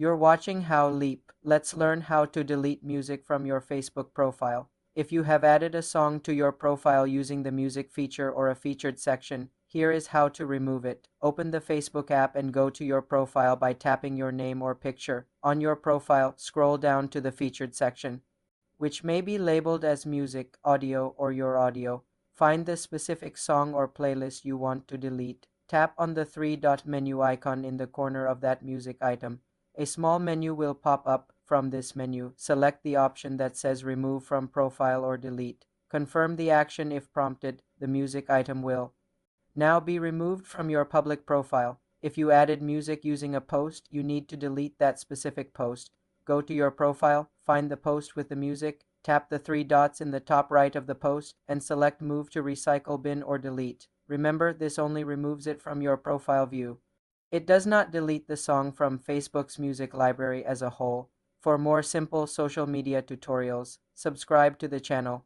You're watching How Leap. Let's learn how to delete music from your Facebook profile. If you have added a song to your profile using the music feature or a featured section, here is how to remove it. Open the Facebook app and go to your profile by tapping your name or picture. On your profile, scroll down to the featured section, which may be labeled as music, audio, or your audio. Find the specific song or playlist you want to delete. Tap on the three-dot menu icon in the corner of that music item. A small menu will pop up. From this menu, select the option that says Remove from Profile or Delete. Confirm the action if prompted. The music item will now be removed from your public profile. If you added music using a post, you need to delete that specific post. Go to your profile, find the post with the music, tap the three dots in the top right of the post, and select Move to Recycle Bin or Delete. Remember, this only removes it from your profile view. It does not delete the song from Facebook's music library as a whole. For more simple social media tutorials, subscribe to the channel.